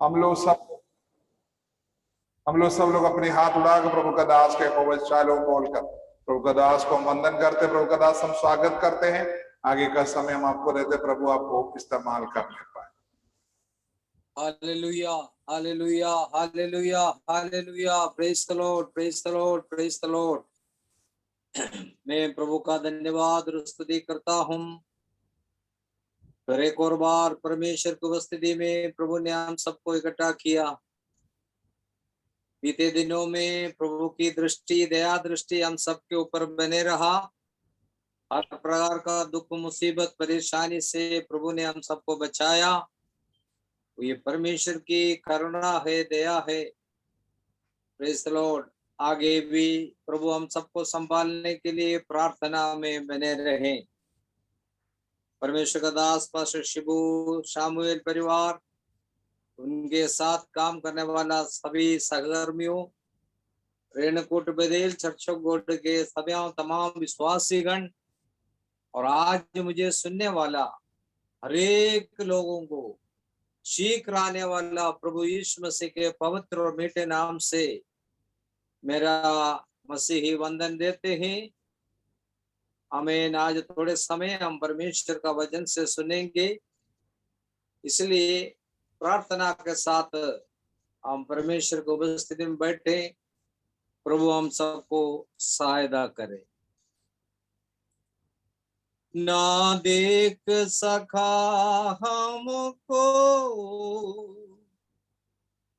हम लोग सब लोग अपने हाथ उड़ाकर प्रभु का दास के चालों बोलकर प्रभु का दास को हम वंदन करते, प्रभु का दास हम स्वागत करते हैं। आगे का समय हम आपको देते, प्रभु आपको इस्तेमाल करने पाए। Hallelujah, hallelujah, hallelujah, hallelujah. Praise the Lord, praise the Lord, praise the Lord. मैं प्रभु का धन्यवाद और स्तुति करता हूँ। फिर एक और बार परमेश्वर की उपस्थिति में प्रभु ने हम सबको इकट्ठा किया। बीते दिनों में प्रभु की दृष्टि, दया दृष्टि हम सबके ऊपर बने रहा। हर प्रकार का दुख, मुसीबत, परेशानी से प्रभु ने हम सबको बचाया। ये परमेश्वर की करुणा है, दया है। Praise the Lord. आगे भी प्रभु हम सबको संभालने के लिए प्रार्थना में बने रहे। परमेश्वर का दास पास्टर शिबू, शामुएल परिवार, उनके साथ काम करने वाला सभी सहकर्मियों, रेणुकूट बदेल चर्चों गोड के सभी तमाम विश्वासीगण और आज मुझे सुनने वाला हरेक लोगों को शीघ्र आने वाला प्रभु यीशु मसीह के पवित्र और मीठे नाम से मेरा मसीही वंदन देते हैं। आमीन। आज थोड़े समय हम परमेश्वर का वचन से सुनेंगे, इसलिए प्रार्थना के साथ हम परमेश्वर को उपस्थिति में बैठे। प्रभु हम सबको सहायता करे। ना देख सका हमको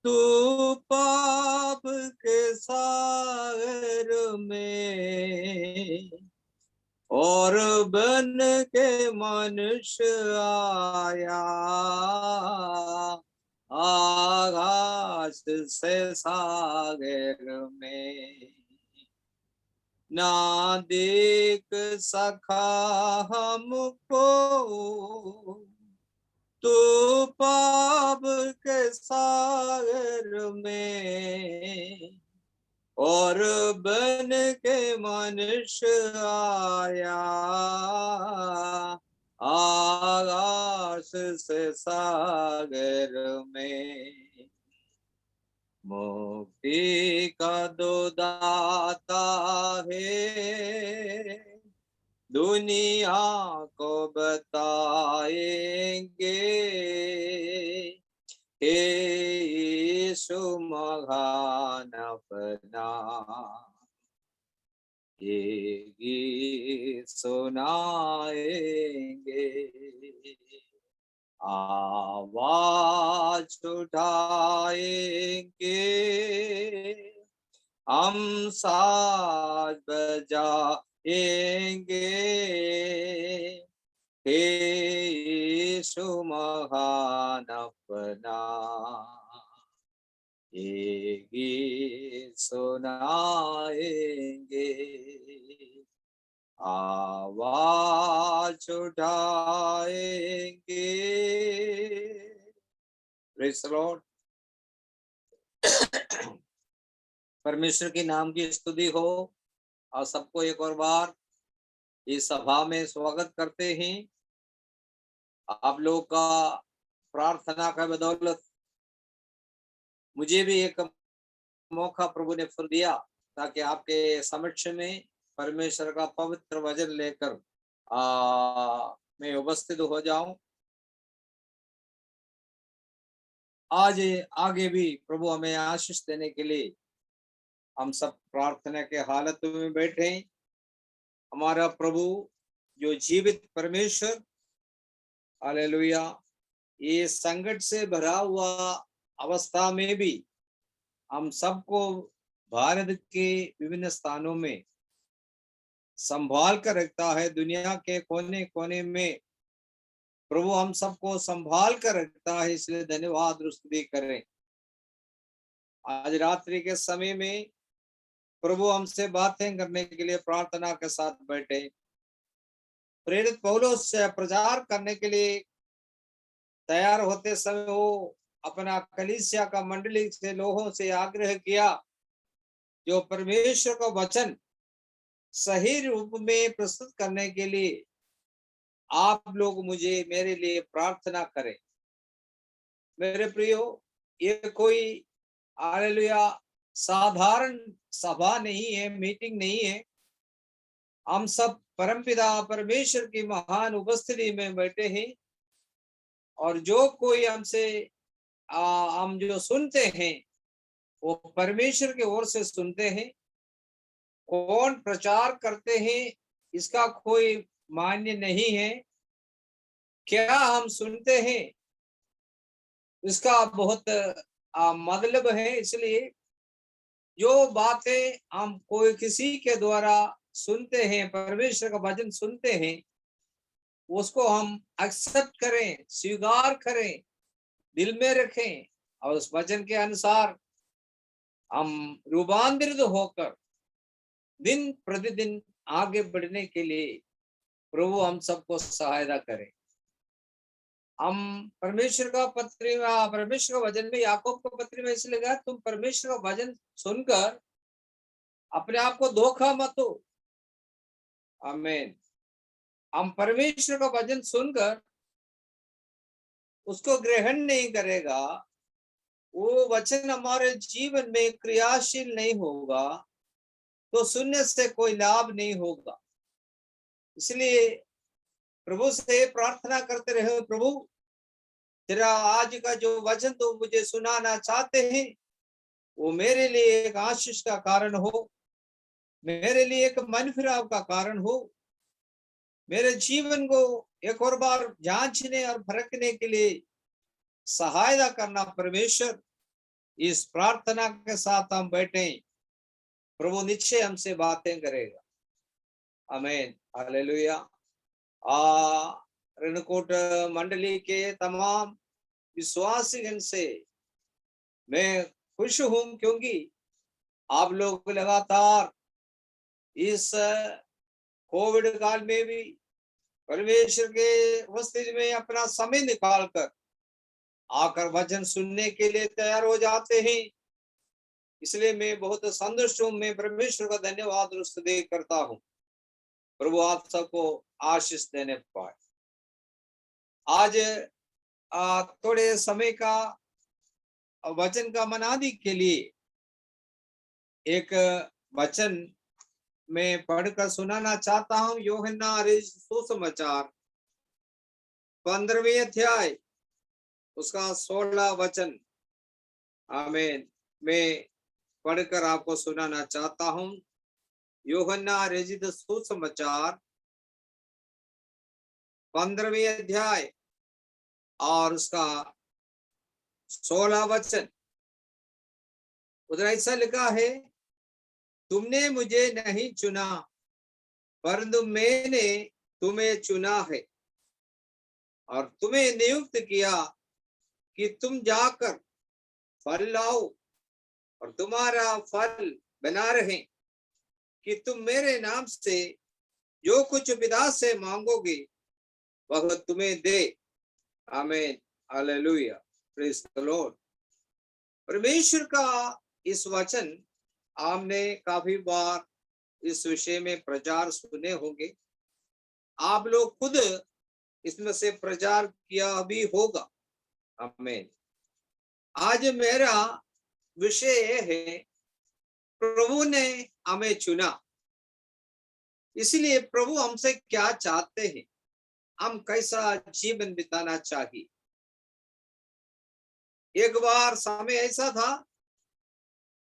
तू पाप के सागर में, और बन के मनुष्य आया आकाश से सागर में। ना देख सका हमको तू पाप के सागर में, और बन के मनुष्य आया आकाश से सागर में। मुक्ति का दो दाता है, दुनिया को बताएंगे हे यीशु महान अपना, ये गीत सुनाएंगे। आवाज उठाएंगे, हम साज बजाएंगे हे यीशु महान अपना, ये गीत सुनाएंगे। आवाज उठाएंगे। Praise the Lord. परमेश्वर के नाम की स्तुति हो। और सबको एक और बार इस सभा में स्वागत करते हैं। आप लोग का प्रार्थना का बदौलत मुझे भी एक मौका प्रभु ने फिर दिया, ताकि आपके समक्ष में परमेश्वर का पवित्र वचन लेकर मैं उपस्थित हो जाऊं। आज आगे भी प्रभु हमें आशीष देने के लिए हम सब प्रार्थना के हालत में बैठे। हमारा प्रभु जो जीवित परमेश्वर, हालेलुया, ये संकट से भरा हुआ अवस्था में भी हम सबको भारत के विभिन्न स्थानों में संभाल कर रखता है। दुनिया के कोने कोने में प्रभु हम सबको संभाल कर रखता है, इसलिए धन्यवाद और स्तुति करें। आज रात्रि के समय में प्रभु हमसे बातें करने के लिए प्रार्थना के साथ बैठे। प्रेरित पौलुस से प्रचार करने के लिए तैयार होते समय वो अपना कलीसिया का मंडली से लोगों से आग्रह किया, जो परमेश्वर का वचन सही रूप में प्रस्तुत करने के लिए आप लोग मेरे लिए प्रार्थना करें। मेरे प्रियो, ये कोई हालेलुया साधारण सभा नहीं है, मीटिंग नहीं है। हम सब परमपिता परमेश्वर की महान उपस्थिति में बैठे हैं और जो कोई हमसे हम जो सुनते हैं वो परमेश्वर की ओर से सुनते हैं। कौन प्रचार करते हैं इसका कोई मान्य नहीं है। क्या हम सुनते हैं इसका बहुत मतलब है। इसलिए जो बातें हम कोई किसी के द्वारा सुनते हैं, परमेश्वर का वचन सुनते हैं, उसको हम एक्सेप्ट करें, स्वीकार करें, दिल में रखें और उस वचन के अनुसार हम रूपांतरित होकर दिन प्रतिदिन आगे बढ़ने के लिए प्रभु हम सबको सहायता करें। हम परमेश्वर का पत्री में, परमेश्वर का वचन में, याकूब का पत्री में इसलिए लिखा, तुम परमेश्वर का वचन सुनकर अपने आप को धोखा मत दो। आमीन। हम परमेश्वर का वचन सुनकर उसको ग्रहण नहीं करेगा, वो वचन हमारे जीवन में क्रियाशील नहीं होगा, तो सुनने से कोई लाभ नहीं होगा। इसलिए प्रभु से प्रार्थना करते रहे, प्रभु तेरा आज का जो वचन तो मुझे सुनाना चाहते हैं वो मेरे लिए एक आशीष का कारण हो, मेरे लिए एक मन फिराव का कारण हो, मेरे जीवन को एक और बार जांचने और परखने के लिए सहायता करना। परमेश्वर, इस प्रार्थना के साथ हम बैठे, प्रभु निश्चय हमसे बातें करेगा। आमीन, हालेलुया। रणकोट मंडली के तमाम विश्वासीगण से मैं खुश हूं, क्योंकि आप लोग लगातार इस कोविड काल में भी परमेश्वर के उपस्थिति में अपना समय निकालकर आकर वचन सुनने के लिए तैयार हो जाते हैं। इसलिए मैं बहुत संतुष्ट हूं। मैं परमेश्वर का धन्यवाद और स्तुति करता हूं। प्रभु आप सबको आशीष देने पाए। आज थोड़े समय का वचन का मनादी के लिए एक वचन मैं पढ़कर सुनाना चाहता हूं। यूहन्ना सुसमाचार 15वें अध्याय उसका 16 वचन। आमीन। मैं पढ़कर आपको सुनाना चाहता हूं। यूहन्ना रचित सुसमाचार 15वें अध्याय और उसका 16 वचन। उधर ऐसा लिखा है, तुमने मुझे नहीं चुना परंतु मैंने तुम्हें चुना है और तुम्हें नियुक्त किया कि तुम जाकर फल लाओ और तुम्हारा फल बना रहे, कि तुम मेरे नाम से जो कुछ पिता से मांगोगे वह तुम्हें दे। आमीन, हालेलुया, प्रेज द लॉर्ड। परमेश्वर का इस वचन आपने काफी बार इस विषय में प्रचार सुने होंगे। आप लोग खुद इसमें से प्रचार किया भी होगा। आमीन। आज मेरा विषय यह है, प्रभु ने हमें चुना। इसलिए प्रभु हमसे क्या चाहते हैं, हम कैसा जीवन बिताना चाहिए। एक बार समय ऐसा था,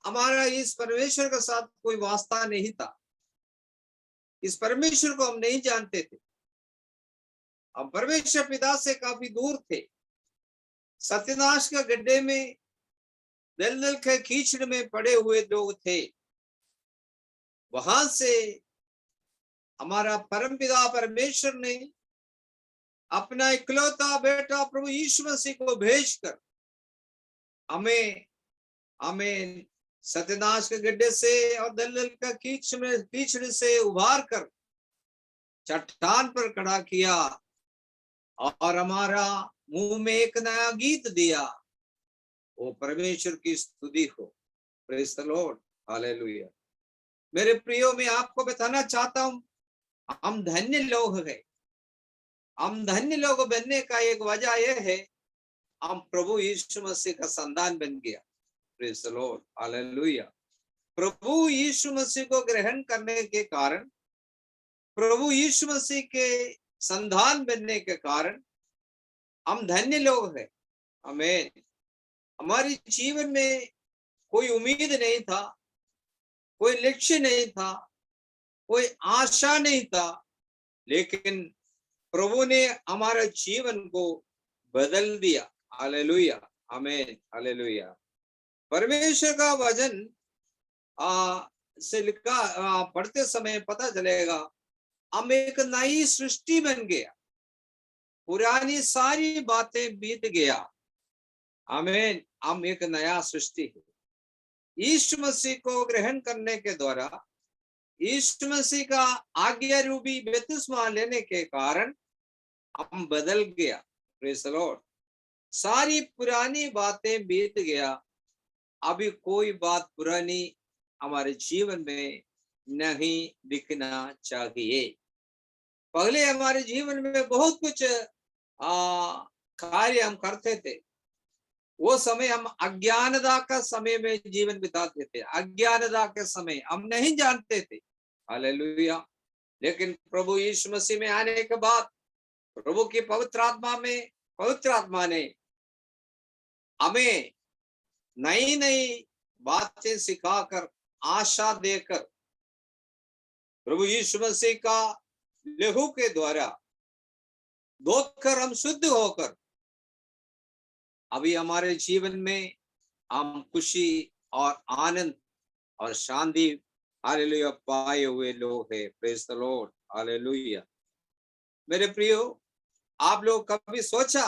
हमारा इस परमेश्वर के साथ कोई वास्ता नहीं था। इस परमेश्वर को हम नहीं जानते थे। हम परमेश्वर पिता से काफी दूर थे। सत्यनाश के गड्ढे में, दलदल के कीचड़ में पड़े हुए लोग थे। वहां से हमारा परमपिता परमेश्वर ने अपना इकलौता बेटा प्रभु यीशु मसीह को भेजकर हमें सत्यनाश के गड्ढे से और दलदल का कीचड़ से उबार कर चट्टान पर खड़ा किया और हमारा मुंह में एक नया गीत दिया। वो परमेश्वर की स्तुति हो। Praise the Lord, hallelujah. मेरे प्रियो, मैं आपको बताना चाहता हूं, हम धन्य लोग हैं। हम धन्य लोग बनने का एक वजह यह है, हम प्रभु यीशु मसीह का संतान बन गया। Praise the Lord, hallelujah. प्रभु यीशु मसीह को ग्रहण करने के कारण, प्रभु यीशु मसीह के संतान बनने के कारण हम धन्य लोग हैं। आमीन। हमारे जीवन में कोई उम्मीद नहीं था, कोई लक्ष्य नहीं था, कोई आशा नहीं था, लेकिन प्रभु ने हमारे जीवन को बदल दिया। हालेलुया, आमीन, हालेलुया। परमेश्वर का वचन से लिखा पढ़ते समय पता चलेगा हम एक नई सृष्टि बन गया, पुरानी सारी बातें बीत गया। आमीन। हम एक नया सृष्टि है। यीशु मसीह को ग्रहण करने के द्वारा, यीशु मसीह का आज्ञा रूपी बपतिस्मा लेने के कारण हम बदल गया। Praise the Lord. सारी पुरानी बातें बीत गया, अभी कोई बात पुरानी हमारे जीवन में नहीं दिखना चाहिए। पहले हमारे जीवन में बहुत कुछ कार्य हम करते थे। वो समय हम अज्ञानता का समय में जीवन बिताते थे। अज्ञानता के समय हम नहीं जानते थे। हालेलुया। लेकिन प्रभु यीशु मसीह में आने के बाद प्रभु की पवित्र आत्मा ने हमें नई नई बातें सिखाकर, आशा देकर, प्रभु यीशु मसीह का लहू के द्वारा धोकर हम शुद्ध होकर अभी हमारे जीवन में हम खुशी और आनंद और शांति हालेलुया पाए हुए लोग हैं। Praise the Lord, hallelujah. मेरे प्रियो, आप लोग कभी सोचा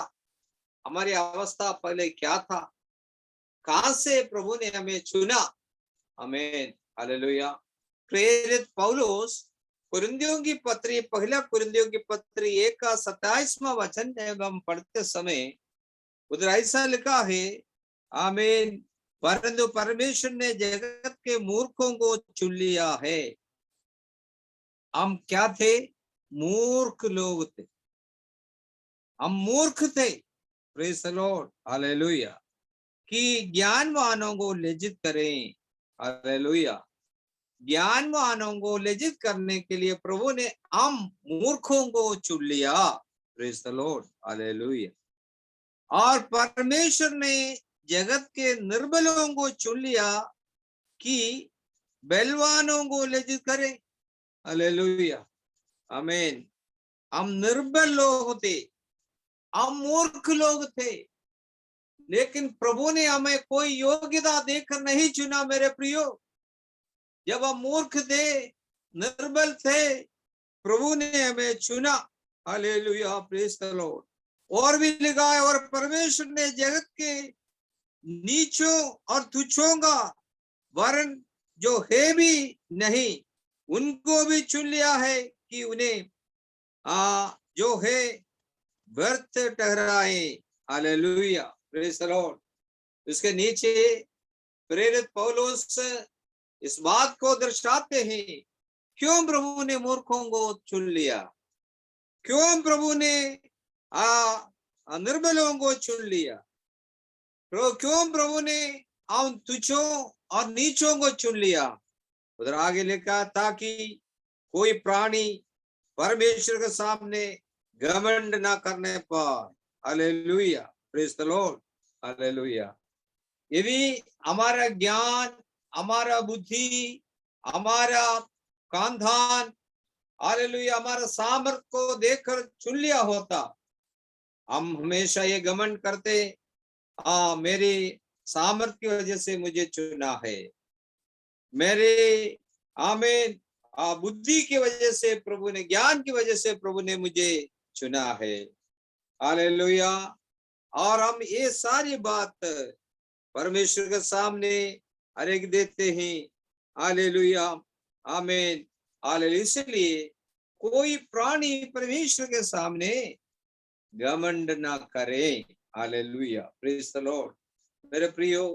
हमारी अवस्था पहले क्या था? कहां से प्रभु ने हमें चुना? आमीन, हालेलुया। प्रेरित पौलुस कुरिन्थियों की पत्री, पहला कुरिन्थियों की पत्री 1 का 27वां वचन जब हम पढ़ते समय उधर ऐसा लिखा है, आमीन, परंतु परमेश्वर ने जगत के मूर्खों को चुन लिया है। हम क्या थे? मूर्ख लोग थे। हम मूर्ख थे, प्रेज़ द लॉर्ड, हालेलुया, कि ज्ञानवानों को लज्जित करें। हालेलुया। ज्ञानवानों को लज्जित करने के लिए प्रभु ने हम मूर्खों को चुन लिया। Praise the Lord, hallelujah. और परमेश्वर ने जगत के निर्बलों को चुन लिया कि बलवानों को लज्जित करे। हालेलुया, आमीन। हम निर्बल लोग थे, हम मूर्ख लोग थे, लेकिन प्रभु ने हमें कोई योग्यता देकर नहीं चुना। मेरे प्रियो, जब हम मूर्ख थे, निर्बल थे, प्रभु ने हमें चुना। Hallelujah, praise the Lord. और भी लिखा है, और परमेश्वर ने जगत के नीचों और तुच्छों का वरन जो है भी नहीं, उनको भी चुन लिया है कि उन्हें जो है व्यर्थ ठहराए। Hallelujah, praise the Lord. उसके नीचे प्रेरित पौलुस इस बात को दर्शाते हैं, क्यों प्रभु ने मूर्खों को चुन लिया, क्यों प्रभु ने निर्बलों को चुन लिया, क्यों प्रभु ने उन तुच्छों और नीचों को चुन लिया। उधर आगे लिखा, ताकि कोई प्राणी परमेश्वर के सामने घमंड ना करने पाए। Hallelujah, praise the Lord, hallelujah. यदि हमारा ज्ञान, हमारा बुद्धि, हमारा खानदान, हालेलुया, हमारा सामर्थ को देखकर चुन लिया होता, हम हमेशा ये घमंड करते, मेरी सामर्थ की वजह से मुझे चुना है, मेरे आमीन बुद्धि की वजह से प्रभु ने, ज्ञान की वजह से प्रभु ने मुझे चुना है। हालेलुया। और हम ये सारी बात परमेश्वर के सामने हरेक देते हैं। हालेलुया, आमीन, हालेलुया। इसलिए कोई प्राणी परमेश्वर के सामने घमंड ना करे। Hallelujah, praise the Lord. मेरे प्रियो,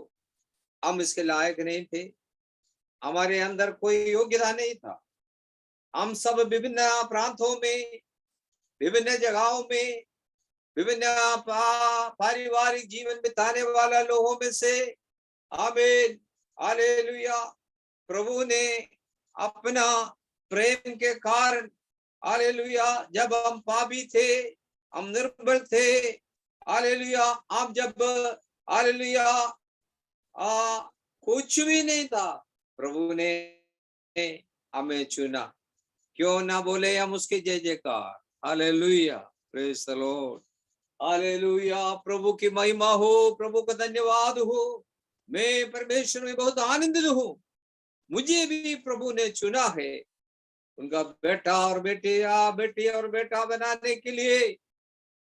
हम इसके लायक नहीं थे, हमारे अंदर कोई योग्यता नहीं था। हम सब विभिन्न प्रांतों में, विभिन्न जगहों में विभिन्न पारिवारिक जीवन बिताने वाला लोगों में से, आमीन, हालेलुया, प्रभु ने अपना प्रेम के कारण, हालेलुया, जब हम पापी थे, हम निर्बल थे, हालेलुया, आप जब, हालेलुया, कुछ भी नहीं था, प्रभु ने हमें चुना। क्यों ना बोले हम उसके जय जयकार, hallelujah, praise the Lord, hallelujah, प्रभु की महिमा हो, प्रभु का धन्यवाद हो। मैं परमेश्वर में बहुत आनंदित हूँ, मुझे भी प्रभु ने चुना है उनका बेटा और बेटिया, बेटी और बेटा बनाने के लिए।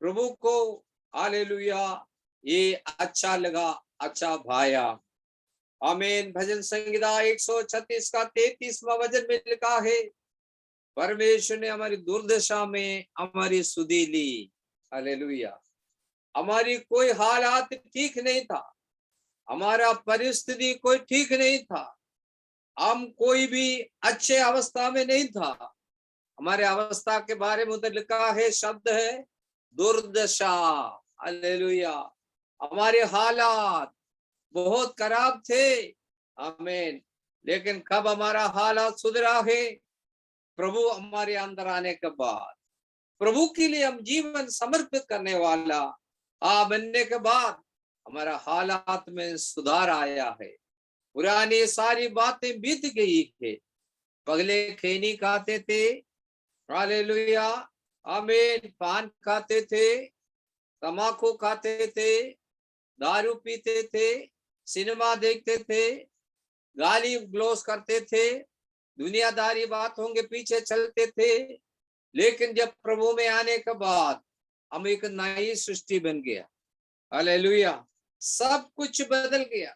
प्रभु को, हालेलुया, ये अच्छा लगा, अच्छा भाया। आमीन। भजन संहिता 136 का 33वां वचन में लिखा है, परमेश्वर ने हमारी दुर्दशा में हमारी सुधि ली। हालेलुया। हमारी कोई हालात ठीक नहीं था, हमारा परिस्थिति कोई ठीक नहीं था, हम कोई भी अच्छे अवस्था में नहीं था। हमारे अवस्था के बारे में उधर लिखा है, शब्द है दुर्दशा। हालेलुया। हमारे हालात बहुत खराब थे, आमीन। लेकिन कब हमारा हालात सुधरा है? प्रभु हमारे अंदर आने के बाद, प्रभु के लिए हम जीवन समर्पित करने वाला बनने के बाद हमारा हालात में सुधार आया है। पुरानी सारी बातें बीत गई है। पगले खैनी खाते थे, हालेलुया, आमीन, पान खाते थे, तम्बाकू खाते थे, दारू पीते थे, सिनेमा देखते थे, गाली ग्लोस करते थे, दुनियादारी बातों के पीछे चलते थे। लेकिन जब प्रभु में आने के बाद हम एक नई सृष्टि बन गया। हालेलुया। सब कुछ बदल गया,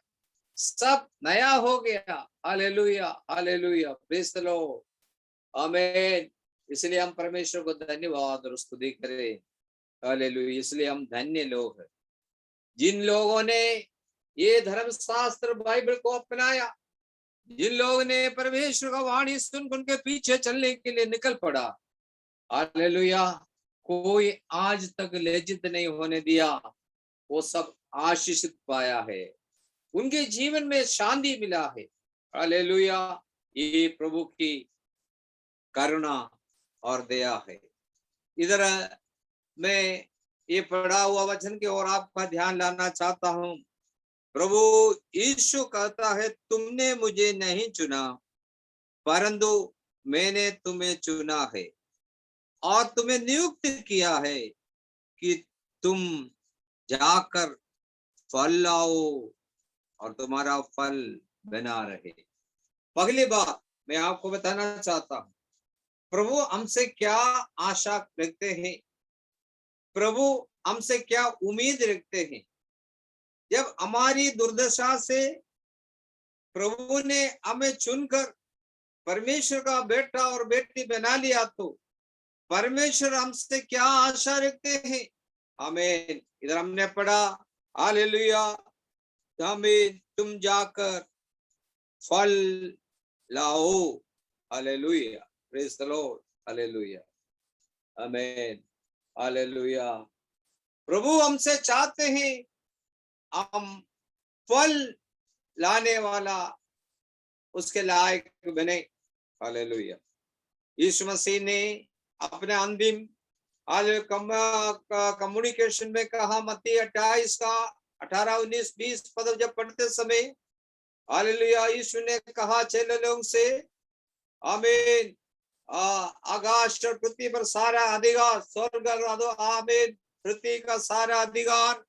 सब नया हो गया। Hallelujah, hallelujah, praise the Lord, आमीन। इसलिए हम परमेश्वर को धन्यवाद और स्तुति करें। हालेलुया। इसलिए हम धन्य लोग हैं जिन लोगों ने ये धर्मशास्त्र बाइबल को अपनाया, जिन लोगों ने परमेश्वर का वाणी सुन उनके पीछे चलने के लिए निकल पड़ा। हालेलुया। कोई आज तक लज्जित नहीं होने दिया, वो सब आशीषित पाया है, उनके जीवन में शांति मिला है। हालेलुया। ये प्रभु की करुणा और दया है। इधर मैं ये पढ़ा हुआ वचन की ओर आपका ध्यान लाना चाहता हूं। प्रभु यीशु कहता है, तुमने मुझे नहीं चुना, परंतु मैंने तुम्हें चुना है और तुम्हें नियुक्त किया है कि तुम जाकर फल लाओ और तुम्हारा फल बना रहे। पहली बात मैं आपको बताना चाहता हूं, प्रभु हमसे क्या आशा रखते हैं, प्रभु हमसे क्या उम्मीद रखते हैं। जब हमारी दुर्दशा से प्रभु ने हमें चुनकर परमेश्वर का बेटा और बेटी बना लिया, तो परमेश्वर हमसे क्या आशा रखते हैं। आमीन। इधर हमने पढ़ा, हालेलुया, आमीन, तुम जाकर फल लाओ। Hallelujah, praise the Lord, hallelujah, आमीन, हालेलुया। प्रभु हमसे चाहते हैं हम फल लाने वाला उसके लायक बने। हालेलुया। यीशु मसीह ने अपने अंतिम कम्युनिकेशन में कहा, मत्ती 28 का 18, 19, 20 पद जब पढ़ते समय, हालेलुया, यीशु ने कहा चेले लोगों से, आमीन, आकाश और पृथ्वी पर सारा अधिकार, स्वर्ग और आमीन, पृथ्वी का सारा अधिकार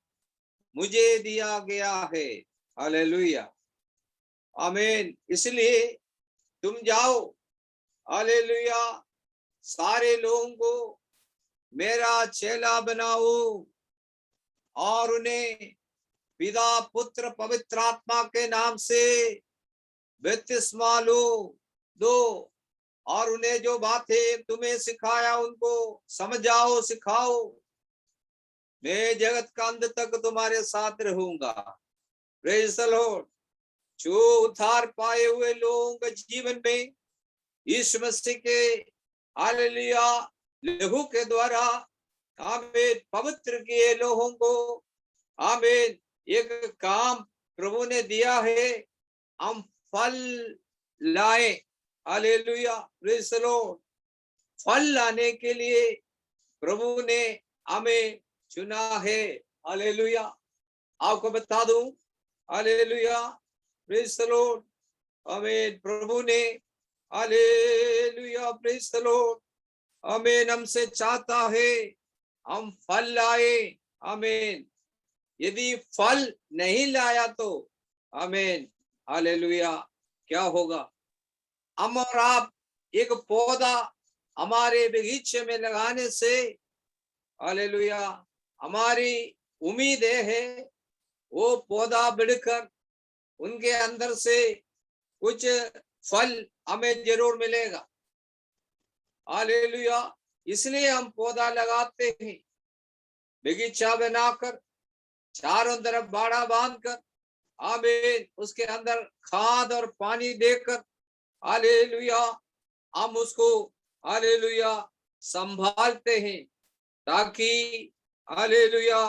मुझे दिया गया है। हालेलुया, आमीन। इसलिए तुम जाओ, हालेलुया, सारे लोगों को मेरा चेला बनाओ और उन्हें पिता, पुत्र, पवित्र आत्मा के नाम से बपतिस्मा दो और उन्हें जो बातें तुम्हें सिखाया उनको समझाओ, सिखाओ। मैं जगत का अंत तक तुम्हारे साथ रहूंगा। Praise the Lord. जो उद्धार पाए हुए लोगों के जीवन में यीशु मसीह के, हालेलुया, लहू के द्वारा, आमीन पवित्र किए लोगों को। आमीन एक काम प्रभु ने दिया है, हम फल लाए। Hallelujah, praise the Lord. फल लाने के लिए प्रभु ने हमें चुना है। हालेलुया, आपको बता दूं, हालेलुया, प्रेज द लॉर्ड। आमीन, प्रभु ने, हालेलुया, प्रेज द लॉर्ड, आमीन, हमसे चाहता है हम फल लाए। आमीन, यदि फल नहीं लाया तो आमीन, हालेलुया, क्या होगा? हम और आप एक पौधा हमारे बगीचे में लगाने से, हालेलुया, हमारी उम्मीद है वो पौधा बढ़कर उनके अंदर से कुछ फल हमें जरूर मिलेगा। हालेलुया, इसलिए हम पौधा लगाते हैं, बगीचा बनाकर चारों तरफ बाड़ा बांधकर, आमीन, उसके अंदर खाद और पानी देकर, हालेलुया, हम उसको, हालेलुया, संभालते हैं ताकि, हालेलुया,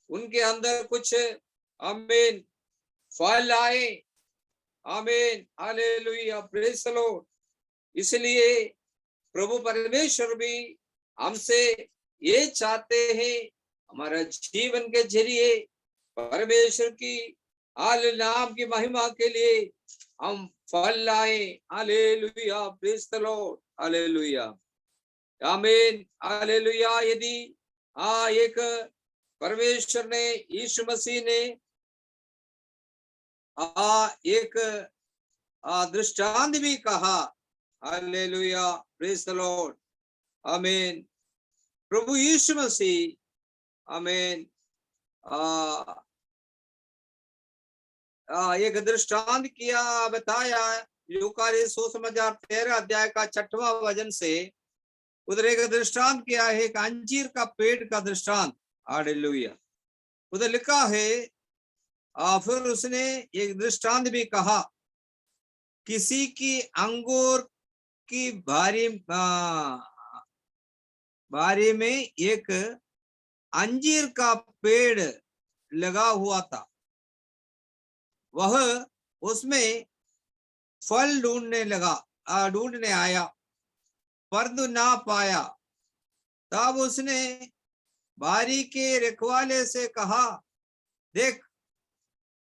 उनके अंदर कुछ, आमीन, फल आए। आमीन, हालेलुया, प्रेज द लॉर्ड। इसलिए प्रभु परमेश्वर भी हमसे ये चाहते हैं, हमारा जीवन के जरिए परमेश्वर की हाल नाम की महिमा के लिए हम फल लाए। Hallelujah, praise the Lord, hallelujah, आमीन, हालेलुया। यदि एक परमेश्वर ने, यीशु मसीह ने एक दृष्टांत भी कहा। हालेलुया, प्रेज द लॉर्ड, आमीन। प्रभु यीशु मसीह, आमीन, एक दृष्टांत किया, बताया, लूका सुसमाचार 13 अध्याय का 6वां वचन से उधर एक दृष्टांत किया है, एक अंजीर का पेड़ का दृष्टांत। हालेलुया, उधर लिखा है, फिर उसने एक दृष्टांत भी कहा, किसी की अंगूर की बारी में एक अंजीर का पेड़ लगा हुआ था। वह उसमें फल ढूंढने आया, परंतु ना पाया। तब उसने बारी के रखवाले से कहा, देख,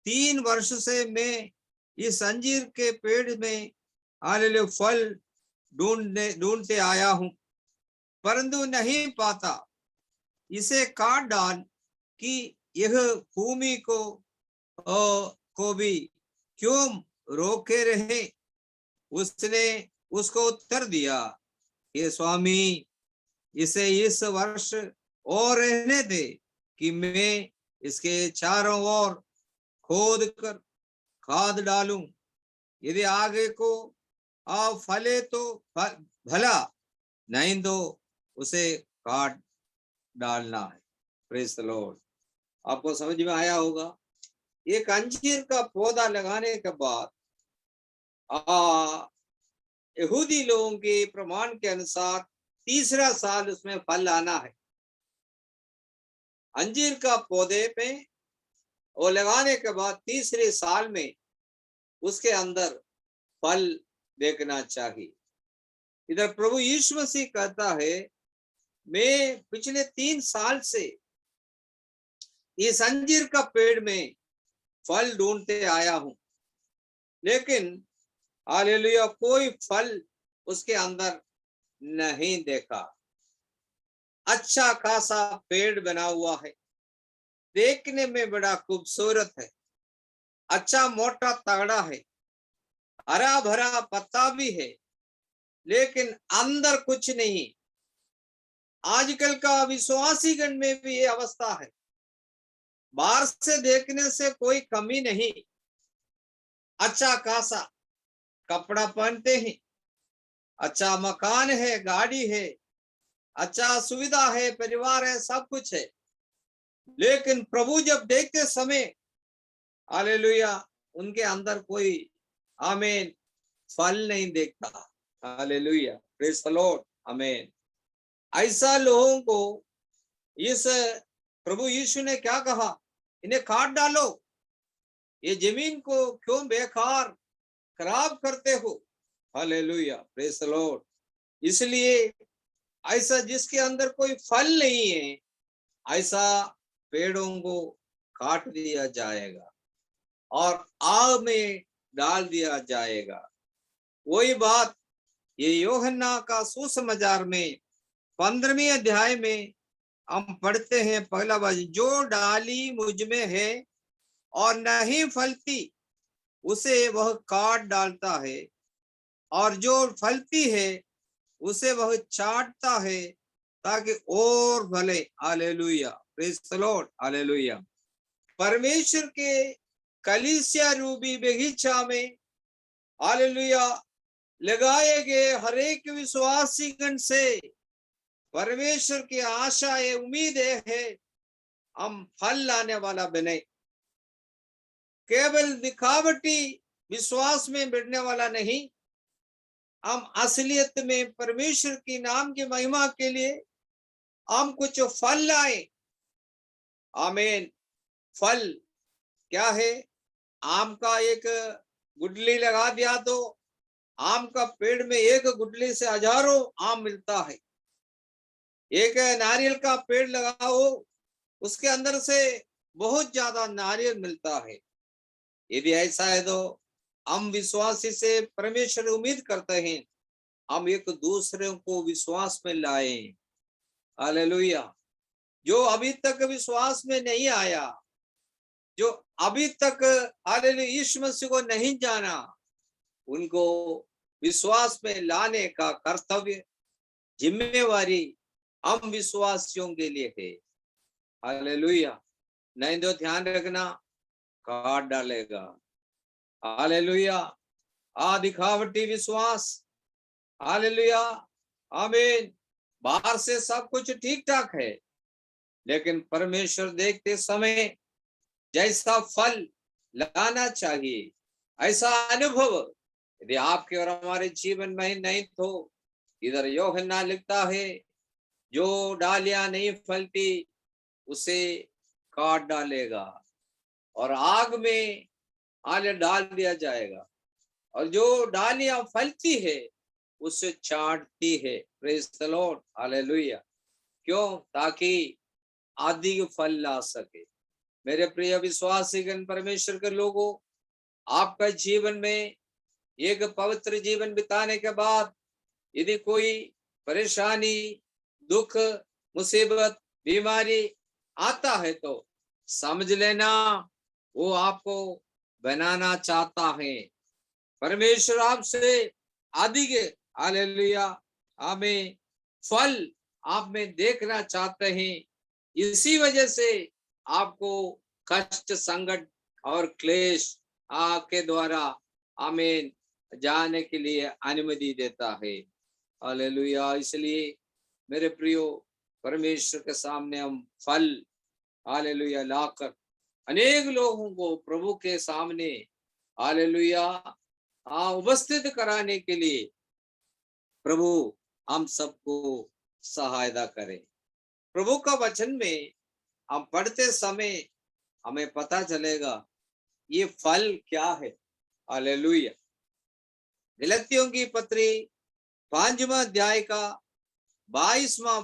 3 वर्ष से मैं इस अंजीर के पेड़ में हालेलुया फल ढूंढते आया हूं, परंतु नहीं पाता। इसे काट डाल कि यह भूमि को भी क्यों रोके रहे। उसने उसको उत्तर दिया, ये स्वामी, इसे इस वर्ष और रहने दे कि मैं इसके चारों ओर खोद कर खाद डालूं। यदि आगे को फले तो भला, नहीं तो उसे काट डालना है। Praise the Lord. आपको समझ में आया होगा, एक अंजीर का पौधा लगाने के बाद यहूदी लोगों के प्रमाण के अनुसार तीसरा साल उसमें फल आना है। अंजीर का पौधे पे वो लगाने के बाद तीसरे साल में उसके अंदर फल देखना चाहिए। इधर प्रभु यीशु मसीह कहता है, मैं पिछले 3 साल से इस अंजीर का पेड़ में फल ढूंढते आया हूं, लेकिन हालेलुया कोई फल उसके अंदर नहीं देखा। अच्छा खासा पेड़ बना हुआ है, देखने में बड़ा खूबसूरत है, अच्छा मोटा तगड़ा है, हरा भरा पत्ता भी है, लेकिन अंदर कुछ नहीं। आजकल का विश्वासी गण में भी ये अवस्था है, बाहर से देखने से कोई कमी नहीं, अच्छा खासा कपड़ा पहनते हैं, अच्छा मकान है, गाड़ी है, अच्छा सुविधा है, परिवार है, सब कुछ है, लेकिन प्रभु जब देखते समय हालेलुया उनके अंदर कोई आमीन फल नहीं देखता। हालेलुया, प्रेज द लॉर्ड, आमीन। ऐसा लोगों को इस प्रभु यीशु ने क्या कहा, इन्हें काट डालो, ये जमीन को क्यों बेकार खराब करते हो। Hallelujah, praise the Lord. इसलिए ऐसा जिसके अंदर कोई फल नहीं है, ऐसा पेड़ों को काट दिया जाएगा और आग में डाल दिया जाएगा। वही बात ये यूहन्ना का सुसमाचार में 15वें अध्याय में हम पढ़ते हैं, पहला वचन, जो डाली मुझ में है और नहीं फलती उसे वह काट डालता है, और जो फलती है उसे वह चाटता है ताकि और फले। Hallelujah, praise the Lord, hallelujah. परमेश्वर के कलीसिया रूपी बगीचा में, हालेलुया, लगाए गए हर एक विश्वासीगण से परमेश्वर की आशा है, उम्मीद है, हम फल लाने वाला बने। केवल दिखावटी विश्वास में बढ़ने वाला नहीं, हम असलियत में परमेश्वर की नाम की महिमा के लिए हम कुछ फल लाए। आमीन। फल क्या है? आम का एक गुठली लगा दिया तो आम का पेड़ में एक गुठली से हजारों आम मिलता है। एक नारियल का पेड़ लगाओ, उसके अंदर से बहुत ज्यादा नारियल मिलता है। यदि ऐसा है तो हम विश्वासी से परमेश्वर उम्मीद करते हैं, हम एक दूसरे को विश्वास में लाए। हालेलुया। जो अभी तक विश्वास में नहीं आया, जो अभी तक हालेलुया यीशु मसीह को नहीं जाना, उनको विश्वास में लाने का कर्तव्य, जिम्मेवारी हम विश्वासियों के लिए है। हालेलुया। नहीं तो ध्यान रखना, काट डालेगा। हालेलुया। दिखावटी विश्वास, हालेलुया, आमीन। बाहर से सब कुछ ठीक ठाक है, लेकिन परमेश्वर देखते समय जैसा फल लाना चाहिए, ऐसा अनुभव यदि आपके और हमारे जीवन में नहीं तो, इधर यूहन्ना लिखता है, जो डालियां नहीं फलती उसे काट डालेगा और आग में आले डाल दिया जाएगा, और जो डालियां फलती है उससे चाटती है। Praise the Lord, hallelujah. क्यों? ताकि अधिक फल ला सके। मेरे प्रिय विश्वासीगण, परमेश्वर के लोगों, आपका जीवन में एक पवित्र जीवन बिताने के बाद यदि कोई परेशानी, दुख, मुसीबत, बीमारी आता है तो समझ लेना वो आपको बनाना चाहता है। परमेश्वर आपसे अधिक, हालेलुया, हमें फल आप में देखना चाहते हैं। इसी वजह से आपको कष्ट, संकट और क्लेश के द्वारा आमीन जाने के लिए अनुमति देता है। हालेलुया। इसलिए मेरे प्रियो, परमेश्वर के सामने हम फल, हालेलुया, लाकर अनेक लोगों को प्रभु के सामने, हालेलुया, उपस्थित कराने के लिए प्रभु हम सबको सहायता करें। प्रभु का वचन में हम पढ़ते समय हमें पता चलेगा ये फल क्या है। हालेलुया। गलतियों की पत्री 5वां अध्याय का 22वां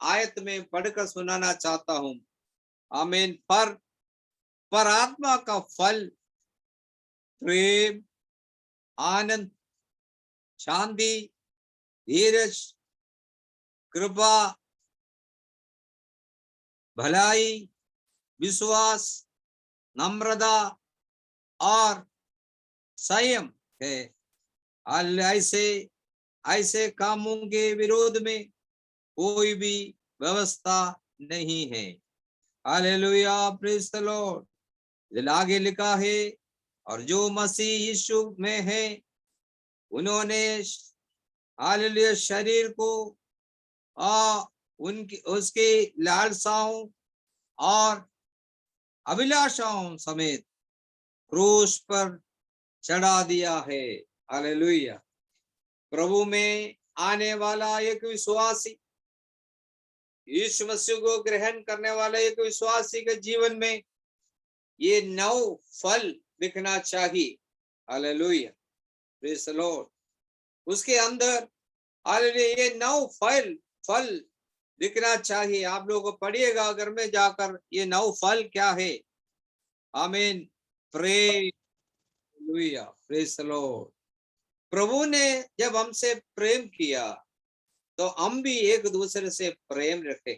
आयत में पढ़कर सुनाना चाहता हूं। आमीन। पर आत्मा का फल प्रेम, आनंद, शांति, धीरज, कृपा, भलाई, विश्वास, नम्रता और संयम है। ऐसे कामों के विरोध में कोई भी व्यवस्था नहीं है। Hallelujah, praise the Lord. आगे लिखा है, और जो मसीह यीशु में है उन्होंने, हालेलुया, शरीर को उनकी उसकी लालसाओं और अभिलाषाओं समेत क्रूस पर चढ़ा दिया है। हालेलुया। प्रभु में आने वाला एक विश्वासी यीशु मसीह को ग्रहण करने वाले एक विश्वासी के जीवन में ये 9 फल दिखना चाहिए। Hallelujah, praise the Lord. उसके अंदर हालेलुया ये 9 फल दिखना चाहिए। आप लोग पढ़िएगा घर में जाकर, ये 9 फल क्या है। Amen, praise, hallelujah, praise the Lord. प्रभु ने जब हमसे प्रेम किया तो हम भी एक दूसरे से प्रेम रखें।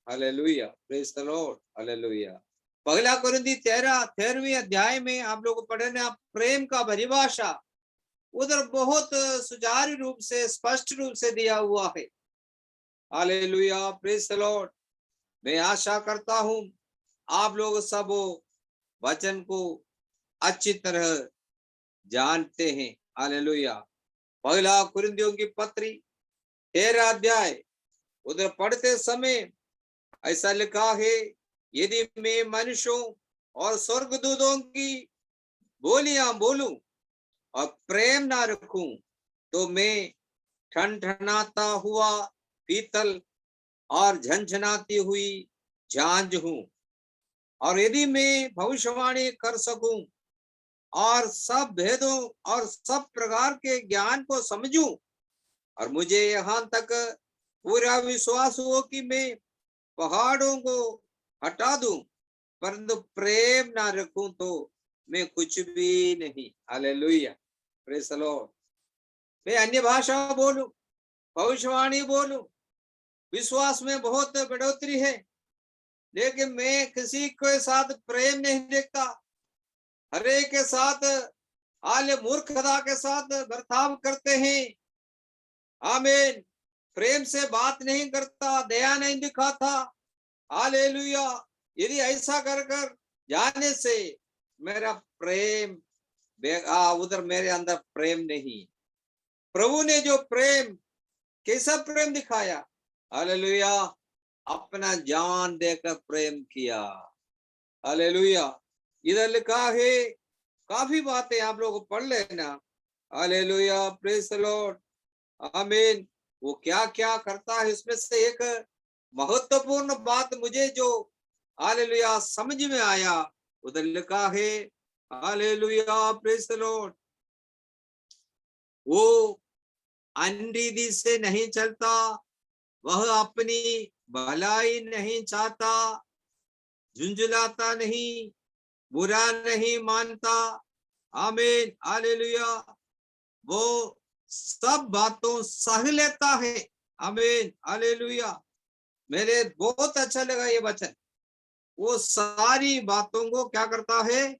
Hallelujah, praise the Lord, hallelujah. पहला कुरिन्थी 13वें अध्याय में आप लोग पढ़े ना, प्रेम का परिभाषा उधर बहुत सुचारू रूप से, स्पष्ट रूप से दिया हुआ है। Hallelujah, praise the Lord. मैं आशा करता हूं आप लोग सब वचन को अच्छी तरह जानते हैं। हालेलुया। पहला कुरिन्थियों की पत्री 13 अध्याय उधर पढ़ते समय ऐसा लिखा है, यदि मैं मनुष्यों और स्वर्गदूतों की बोलियां बोलूं और प्रेम ना रखूं तो मैं ठनठनाता हुआ पीतल और झंझनाती हुई झांझ हूं। और यदि मैं भविष्यवाणी कर सकूं और सब भेदों और सब प्रकार के ज्ञान को समझूं और मुझे यहाँ तक पूरा विश्वास हो कि मैं पहाड़ों को हटा दूं, परंतु प्रेम ना रखूं तो मैं कुछ भी नहीं। Hallelujah, praise the Lord. मैं अन्य भाषा बोलूं, भविष्यवाणी बोलूं, विश्वास में बहुत बढ़ोतरी है, लेकिन मैं किसी के साथ प्रेम नहीं देखता, हरे के साथ आले मूर्खता के साथ बर्ताव करते हैं। आमीन, प्रेम से बात नहीं करता, दया नहीं दिखाता। हालेलुया। यदि ऐसा कर कर जाने से मेरा प्रेम उधर मेरे अंदर प्रेम नहीं। प्रभु ने जो प्रेम, कैसा प्रेम दिखाया, हालेलुया, अपना जान देकर प्रेम किया। हालेलुया। इधर लिखा है, काफी बातें आप लोग पढ़ लेना। हालेलुया, प्रेज द लॉर्ड, आमीन। वो क्या क्या करता है, इसमें से एक महत्वपूर्ण बात मुझे जो हालेलुया समझ में आया, उधर लिखा है, हालेलुया, प्रेज द लॉर्ड, वो अनरीति से नहीं चलता, वह अपनी भलाई नहीं चाहता, झुंझुलाता नहीं, बुरा नहीं मानता। आमीन, हालेलुया। वो सब बातों सह लेता है। आमीन, हालेलुया। मेरे बहुत अच्छा लगा ये वचन। वो सारी बातों को क्या करता है,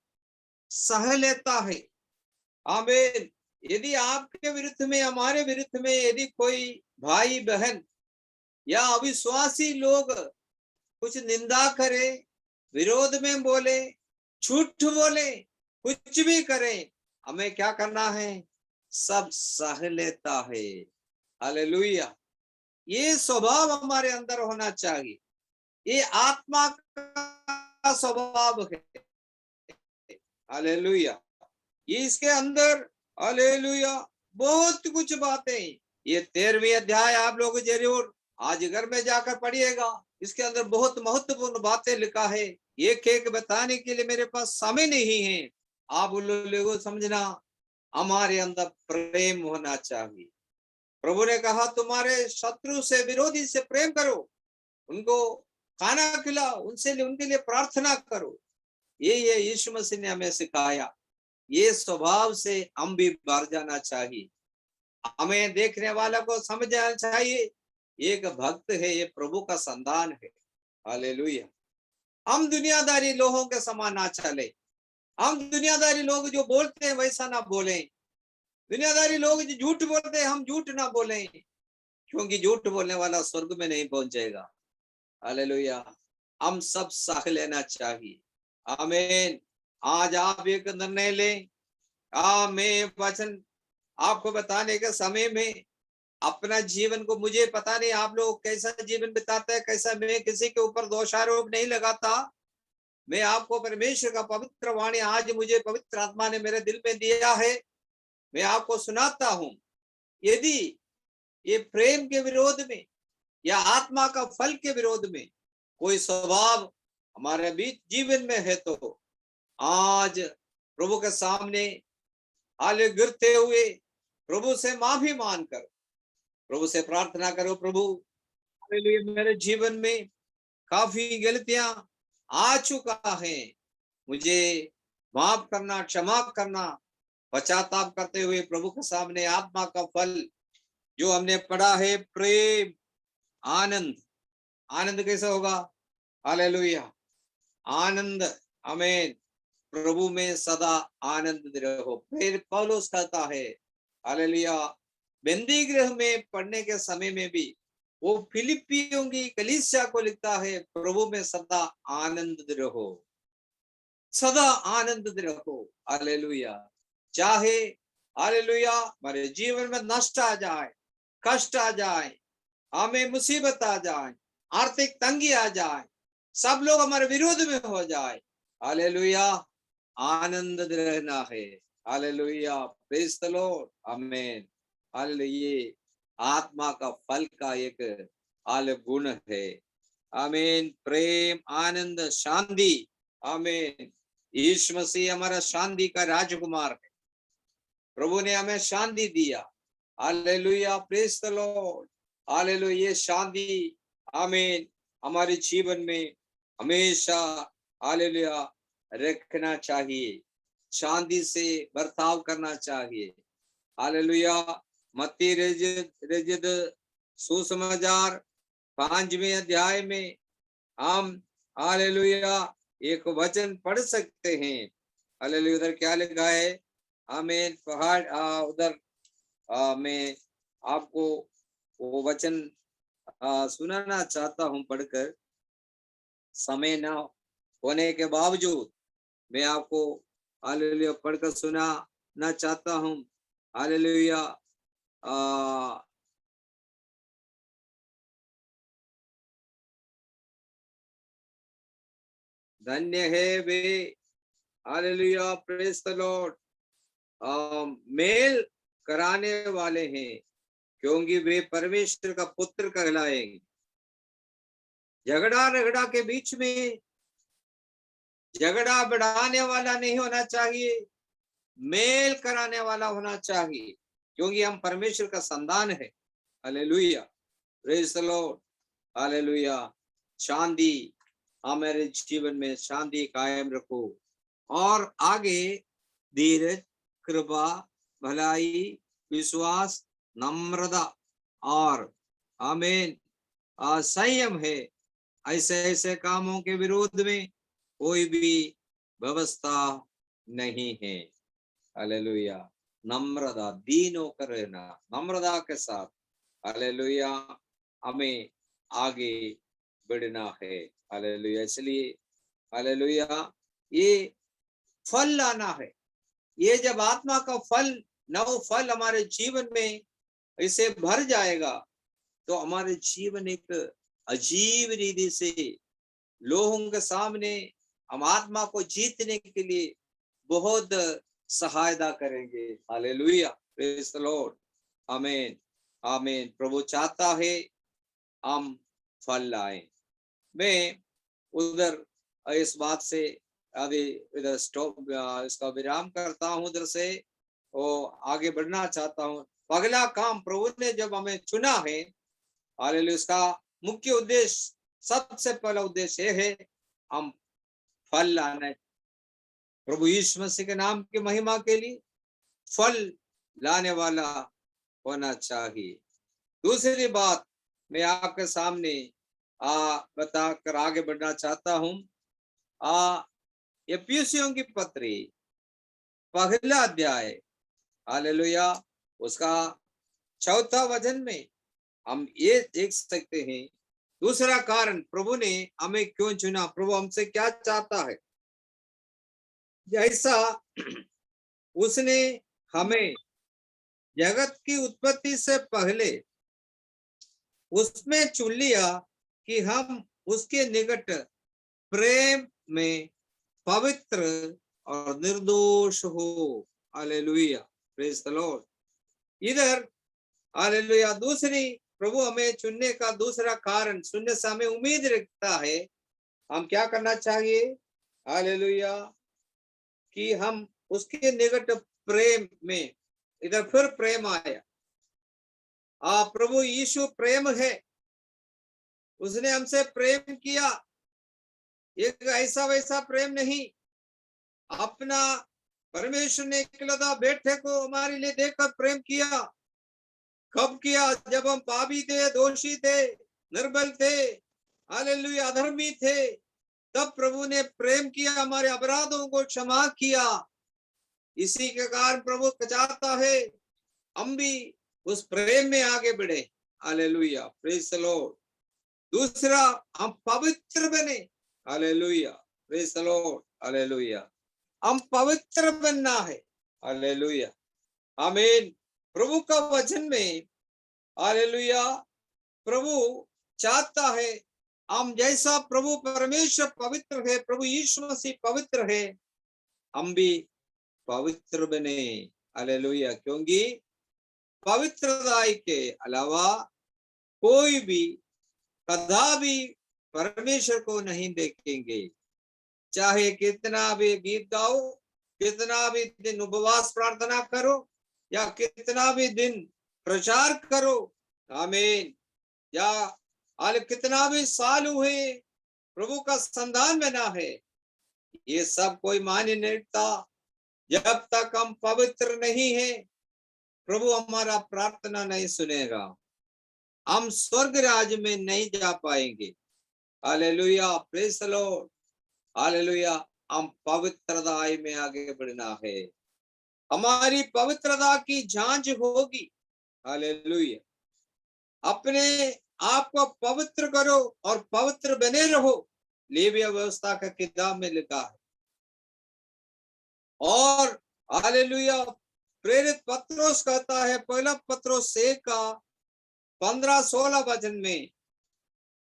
सह लेता है। आमीन। यदि आपके विरुद्ध में, हमारे विरुद्ध में यदि कोई भाई बहन या अविश्वासी लोग कुछ निंदा करे, विरोध में बोले, झूठ बोले, कुछ भी करें, हमें क्या करना है, सब सह लेता है। हालेलुया। ये स्वभाव हमारे अंदर होना चाहिए, ये आत्मा का स्वभाव है। हालेलुया। ये इसके अंदर, हालेलुया, बहुत कुछ बातें, ये 13वें अध्याय आप लोग जरूर आज घर में जाकर पढ़िएगा। इसके अंदर बहुत महत्वपूर्ण बातें लिखा है, एक एक बताने के लिए मेरे पास समय नहीं है। आप लोगों समझना, हमारे अंदर प्रेम होना चाहिए। प्रभु ने कहा, तुम्हारे शत्रु से, विरोधी से प्रेम करो, उनको खाना खिलाओ, उनके लिए प्रार्थना करो। ये यीशु मसीह ने हमें सिखाया। ये स्वभाव से हम भी भर जाना चाहिए। हमें देखने वाला को समझ जाना चाहिए, एक भक्त है, ये प्रभु का संतान है। हालेलुया। हम दुनियादारी लोगों के समान ना चले। हम दुनियादारी लोग जो बोलते हैं वैसा ना बोलें। दुनियादारी लोग जो झूठ बोलते हैं, हम झूठ ना बोलें, क्योंकि झूठ बोलने वाला स्वर्ग में नहीं पहुंचेगा। हालेलुया। हम सब सह लेना चाहिए। आमीन। आज आप एक निर्णय लें। मैं वचन आपको बताने के समय में अपना जीवन को, मुझे पता नहीं आप लोग कैसा जीवन बिताते हैं, कैसा, मैं किसी के ऊपर दोषारोप नहीं लगाता। मैं आपको परमेश्वर का पवित्र वाणी आज मुझे पवित्र आत्मा ने मेरे दिल में दिया है, मैं आपको सुनाता हूं। यदि ये प्रेम के विरोध में या आत्मा का फल के विरोध में कोई स्वभाव हमारे बीच जीवन में है तो आज प्रभु के सामने हाले गिरते हुए प्रभु से माफी मांगकर प्रभु से प्रार्थना करो, प्रभु हालेलुया, मेरे जीवन में काफी गलतियां आ चुका है, मुझे माफ करना, क्षमा करना, पश्चाताप करते हुए प्रभु के सामने आत्मा का फल जो हमने पढ़ा है, प्रेम, आनंद। आनंद कैसे होगा? हालेलुया, आनंद, आमीन। प्रभु में सदा आनंद रहो। फिर पौलुस कहता है, हालेलुया, बंदी गृह में पढ़ने के समय में भी वो फिलिपियों की कलीसिया को लिखता है, प्रभु में सदा आनंद रहो, सदा आनंद रहो। हालेलुया, चाहे हालेलुया हमारे जीवन में नष्ट आ जाए, कष्ट आ जाए, हमें मुसीबत आ जाए, आर्थिक तंगी आ जाए, सब लोग हमारे विरोध में हो जाए, हालेलुया, आनंद रहना है। हालेलुया, प्रेज द लॉर्ड, आमीन। हालेलुया, आत्मा का फल का एक आल गुण है, आमीन। प्रेम, आनंद, शांति, आमीन। यीशु मसीह हमारा शांति का राजकुमार है, प्रभु ने हमें शांति दिया। Hallelujah, praise the Lord, hallelujah. ये शांति, आमीन, हमारे जीवन में हमेशा हालेलुया रखना चाहिए, शांति से बर्ताव करना चाहिए। हालेलुया, मत्ती रचित सुसमाचार 5वें अध्याय में हम हालेलुया एक वचन पढ़ सकते हैं। हालेलुया, उधर क्या लिखा है? आमीन। पहाड़ उधर मैं आपको वो वचन सुनाना चाहता हूं पढ़कर, समय ना होने के बावजूद मैं आपको हालेलुया पढ़कर सुनाना चाहता हूं। हालेलुया, धन्य है वे, हालेलुया, प्रेज द लॉर्ड, मेल कराने वाले हैं, क्योंकि वे परमेश्वर का पुत्र कहलाएंगे। झगड़ा रगड़ा के बीच में झगड़ा बढ़ाने वाला नहीं होना चाहिए, मेल कराने वाला होना चाहिए, क्योंकि हम परमेश्वर का संतान है। Hallelujah, praise the Lord, hallelujah. शांति, हमारे जीवन में शांति कायम रखो। और आगे धीरज, कृपा, भलाई, विश्वास, नम्रता और आमीन संयम है। ऐसे ऐसे कामों के विरोध में कोई भी व्यवस्था नहीं है। हालेलुया, नम्रता, दीन होकर रहना, नम्रता के साथ, हालेलुया, हमें आगे बढ़ना है। हालेलुया, इसलिए हालेलुया ये फल लाना है। ये जब आत्मा का फल, नव फल हमारे जीवन में इसे भर जाएगा तो हमारे जीवन एक अजीब रीति से लोगों के सामने हम आत्मा को जीतने के लिए बहुत सहायता करेंगे। हालेलुया, प्रेज द लॉर्ड, आमीन, आमीन। प्रभु चाहता है हम फल लाएं। मैं उधर इस बात से अभी इधर स्टॉप, इसका विराम करता हूं उधर से, और आगे बढ़ना चाहता हूं। अगला काम प्रभु ने जब हमें चुना है, हालेलुया, इसका मुख्य उद्देश्य, सबसे पहला उद्देश्य यह है हम फल लाना। प्रभु यीशु मसीह के नाम की महिमा के लिए फल लाने वाला होना चाहिए। दूसरी बात मैं आपके सामने बताकर आगे बढ़ना चाहता हूं। एफिसियों की पत्री पहला अध्याय, हालेलुया, उसका 4था वचन में हम ये देख सकते हैं, दूसरा कारण प्रभु ने हमें क्यों चुना, प्रभु हमसे क्या चाहता है। जैसा उसने हमें जगत की उत्पत्ति से पहले उसमें चुन लिया कि हम उसके निकट प्रेम में पवित्र और निर्दोष हो। Hallelujah, praise the Lord. इधर हालेलुया दूसरी प्रभु हमें चुनने का दूसरा कारण, चुनने से हमें उम्मीद रखता है, हम क्या करना चाहिए? हालेलुया, कि हम उसके निकट प्रेम में, इधर फिर प्रेम आया। प्रभु यीशु प्रेम है, उसने हमसे प्रेम किया, एक ऐसा वैसा प्रेम नहीं। अपना परमेश्वर ने इकलौता बेटे को हमारे लिए देकर प्रेम किया। कब किया? जब हम पापी थे, दोषी थे, निर्बल थे, हालेलुया, अधर्मी थे, तब प्रभु ने प्रेम किया, हमारे अपराधों को क्षमा किया। इसी के कारण प्रभु चाहता है हम भी उस प्रेम में आगे बढ़े। Hallelujah, praise the Lord. दूसरा, हम पवित्र बने। Hallelujah, praise the Lord. Hallelujah, हम पवित्र बनना है। हालेलुया, आमीन। प्रभु का वचन में, हालेलुया, प्रभु चाहता है हम जैसा प्रभु परमेश्वर पवित्र है, प्रभु यीशु मसीह पवित्र है, हम भी पवित्र बने। हालेलुया, क्योंकि पवित्रता के अलावा कोई भी कदापि परमेश्वर को नहीं देखेंगे। चाहे कितना भी गीत गाओ, कितना भी दिन उपवास प्रार्थना करो, या कितना भी दिन प्रचार करो, आमीन, या कितना भी साल हुए प्रभु का संधान बना है, ये सब कोई मान्य नहीं रखता। जब तक हम पवित्र नहीं है, प्रभु हमारा प्रार्थना नहीं सुनेगा, हम स्वर्ग राज्य में नहीं जा पाएंगे। Hallelujah, praise the Lord. Hallelujah, हम पवित्रता में आगे बढ़ना है, हमारी पवित्रता की जांच होगी। हालेलुया, अपने आप को पवित्र करो और पवित्र बने रहो, लेवीय व्यवस्था का किताब में लिखा है। और हालेलुया, प्रेरित पत्रोस कहता है, पहला पत्रोस 1 का 15-16 वचन में,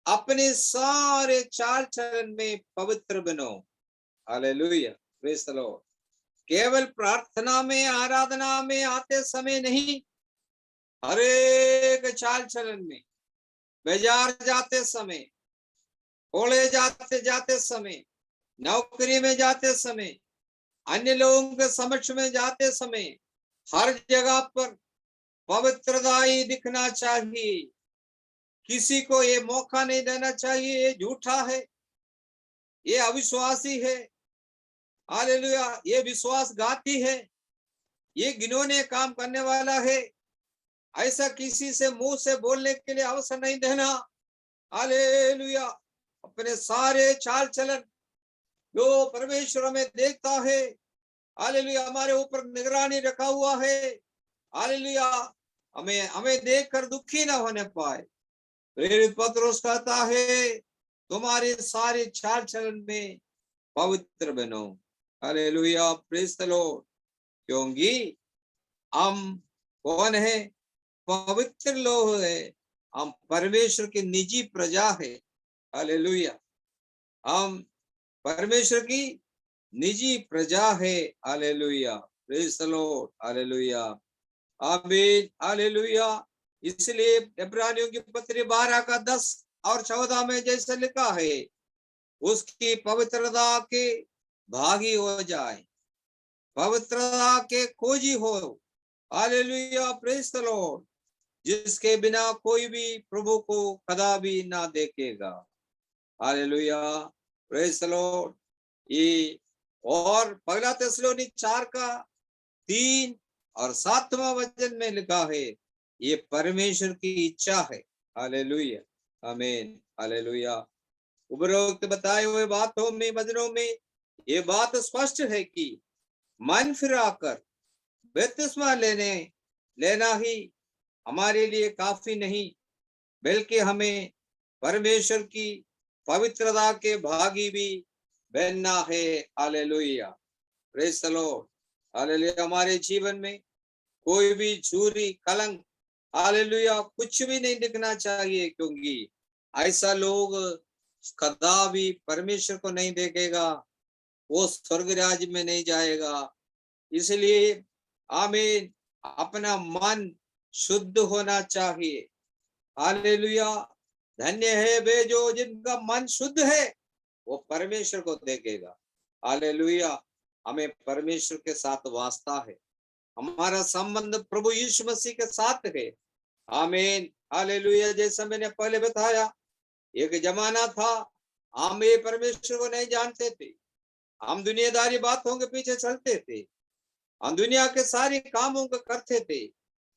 अपने सारे चाल चलन में पवित्र बनो। Hallelujah, praise the Lord. केवल प्रार्थना में, आराधना में आते समय नहीं, हर एक चाल चलन में, बाजार जाते समय, कॉलेज जाते समय, नौकरी में जाते समय, अन्य लोगों के समक्ष में जाते समय, हर जगह पर पवित्रता ही दिखना चाहिए। किसी को ये मौका नहीं देना चाहिए ये झूठा है, ये अविश्वासी है, हालेलुया, ये विश्वासघाती है, ये घिनौने काम करने वाला है, ऐसा किसी से मुंह से बोलने के लिए अवसर नहीं देना। हालेलुया, अपने सारे चाल चलन जो परमेश्वर हमें देखता है, हालेलुया, हमारे ऊपर निगरानी रखा हुआ है, हालेलुया, हमें देखकर दुखी ना होने पाए। प्रेरित पत्रोस कहता है, तुम्हारे सारे चाल चलन में पवित्र बनो। Hallelujah, praise the Lord. क्योंकि हम कौन है? पवित्र लोग है, हम परमेश्वर की निजी प्रजा है। हालेलुया, हम परमेश्वर की निजी प्रजा है। Hallelujah, praise the Lord. Hallelujah, आमीन। हालेलुया, इसलिए इब्रानियों की पत्री 12 का 10 और 14 में जैसे लिखा है, उसकी पवित्रता के भागी हो जाए, पवित्रता के खोजी हो। हालेलुया, प्रेज द लॉर्ड, जिसके बिना कोई भी प्रभु को कदापि ना देखेगा। Hallelujah, praise the Lord. ये और पहला थिस्सलुनीक 4 का 3 और 7वां वचन में लिखा है, ये परमेश्वर की इच्छा है। हालेलुया, आमीन। हालेलुया, उपरोक्त बताए हुए बातों में, वचनों में ये बात स्पष्ट है कि मन फिराकर बपतिस्मा लेना ही हमारे लिए काफी नहीं, बल्कि हमें परमेश्वर की पवित्रता के भागी भी बनना है। Hallelujah, praise the Lord. Hallelujah, हमारे जीवन में कोई भी झूरी, कलंक, हालेलुया, कुछ भी नहीं दिखना चाहिए, क्योंकि ऐसा लोग कदापि परमेश्वर को नहीं देखेगा, वो स्वर्ग राज्य में नहीं जाएगा। इसलिए आमीन, अपना मन शुद्ध होना चाहिए, हालेलुया। धन्य है वे जो जिनका मन शुद्ध है, वो परमेश्वर को देखेगा। हालेलुया। हमें परमेश्वर के साथ वास्ता है, हमारा संबंध प्रभु यीशु मसीह के साथ है। आमीन। हालेलुया। जैसा मैंने पहले बताया, एक जमाना था हम ये परमेश्वर को नहीं जानते थे, हम दुनियादारी बातों के पीछे चलते थे, हम दुनिया के सारे कामों को करते थे,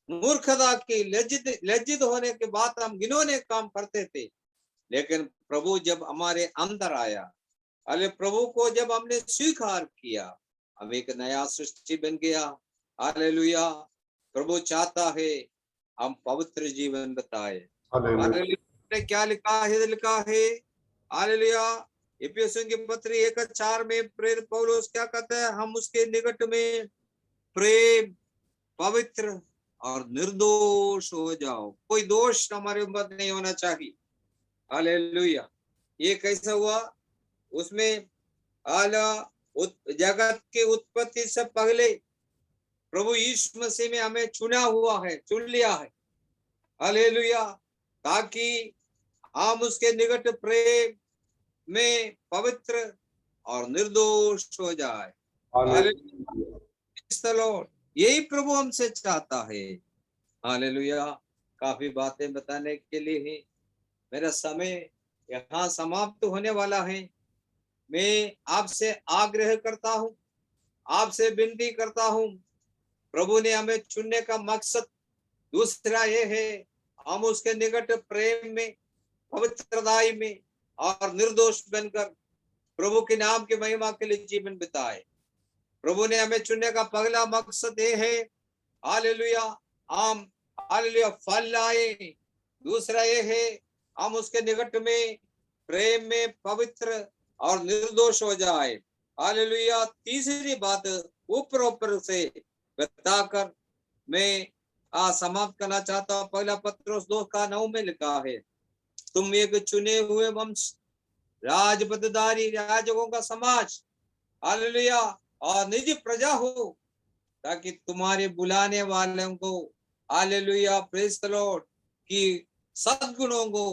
मूर्खता की लज्जित होने के बाद हम घिनौने काम करते थे। लेकिन प्रभु जब हमारे अंदर आया, अरे प्रभु को जब हमने स्वीकार किया, हम एक नया सृष्टि बन गया। हालेलुया। प्रभु चाहता है हम पवित्र जीवन बताए। हालेलुया। हालेलुया। क्या लिखा है हालेलुया। इफिसियों की पत्री 1:4 में प्रेरित पौलुस क्या कहता है, हम उसके निकट में प्रेम, पवित्र और निर्दोष हो जाओ। कोई दोष हमारे ऊपर नहीं होना चाहिए। हालेलुया। ये कैसा हुआ, उसमें जगत की उत्पत्ति से पहले प्रभु यीशु मसीह में हमें चुना हुआ है, चुन लिया है। हालेलुया। ताकि हम उसके निकट प्रेम में पवित्र और निर्दोष हो जाए। हालेलुया। यही प्रभु हमसे चाहता है। हालेलुया। काफी बातें बताने के लिए है, मेरा समय यहाँ समाप्त होने वाला है। मैं आपसे आग्रह करता हूं, आपसे विनती करता हूं, प्रभु ने हमें चुनने का मकसद दूसरा ये है, हम उसके निकट प्रेम में, पवित्रताई में और निर्दोष बनकर प्रभु के नाम की महिमा के लिए जीवन बिताए। प्रभु ने हमें चुनने का पहला मकसद ये है, हालेलुया, हम हालेलुया फल लाए। दूसरा ये है, हम उसके निकट में प्रेम में पवित्र और निर्दोष हो जाए। हालेलुया। तीसरी बात ऊपर से बताकर मैं समाप्त करना चाहता हूँ। पहला पत्रोस 2:9 में लिखा है, तुम एक चुने हुए वंश, राजपदधारी याजकों का समाज, हालेलुया, और निज प्रजा हो, ताकि तुम्हारे बुलाने वालों को, हालेलुया, प्रेज द लॉर्ड, की सद्गुणों को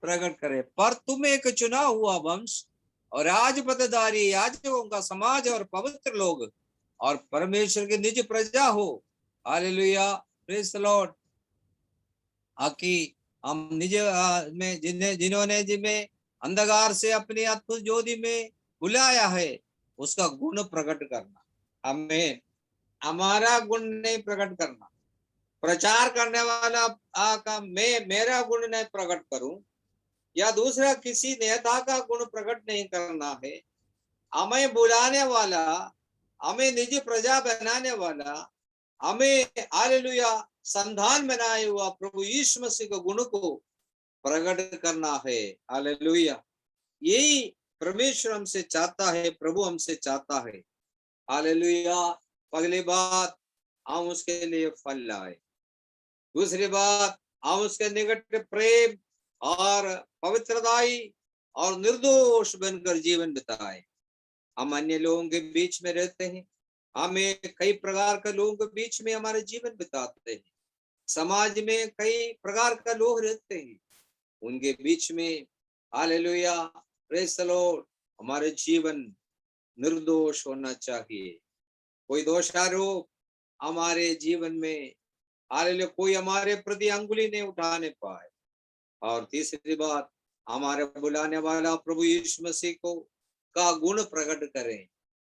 प्रकट करे। पर तुम एक चुना हुआ वंश और राजपदधारी याजकों का समाज और पवित्र लोग और परमेश्वर की निज प्रजा हो। Hallelujah, praise the Lord. आकि हम निज में जिन्होंने जिन्हें अंधकार से अपनी अद्भुत ज्योति में बुलाया है, उसका गुण प्रकट करना। हमें हमारा गुण नहीं प्रकट करना, प्रचार करने वाला का मैं मेरा गुण नहीं प्रकट करूं या दूसरा किसी नेता का गुण प्रकट नहीं करना है। हमें बुलाने वाला, हमें निज प्रजा बनाने वाला, हमें हालेलुया संधान बनाए हुआ प्रभु यीशु मसीह के गुण को प्रकट करना है। हालेलुया। यही परमेश्वर हमसे चाहता है, प्रभु हमसे चाहता है। हालेलुया। पहली बात, हम उसके लिए फल लाए। दूसरी बात, हम उसके निकट प्रेम और पवित्रताई और निर्दोष बनकर जीवन बिताए। हम अन्य लोगों के बीच में रहते हैं, हमें कई प्रकार के लोगों के बीच में हमारे जीवन बिताते हैं। समाज में कई प्रकार का लोग रहते हैं, उनके बीच में हालेलुया प्रेज द लॉर्ड हमारे जीवन निर्दोष होना चाहिए। कोई दोषारोप हमारे जीवन में हालेलुया कोई हमारे प्रति अंगुली नहीं उठाने पाए। और तीसरी बात, हमारे बुलाने वाला प्रभु यीशु मसीह को का गुण प्रकट करें।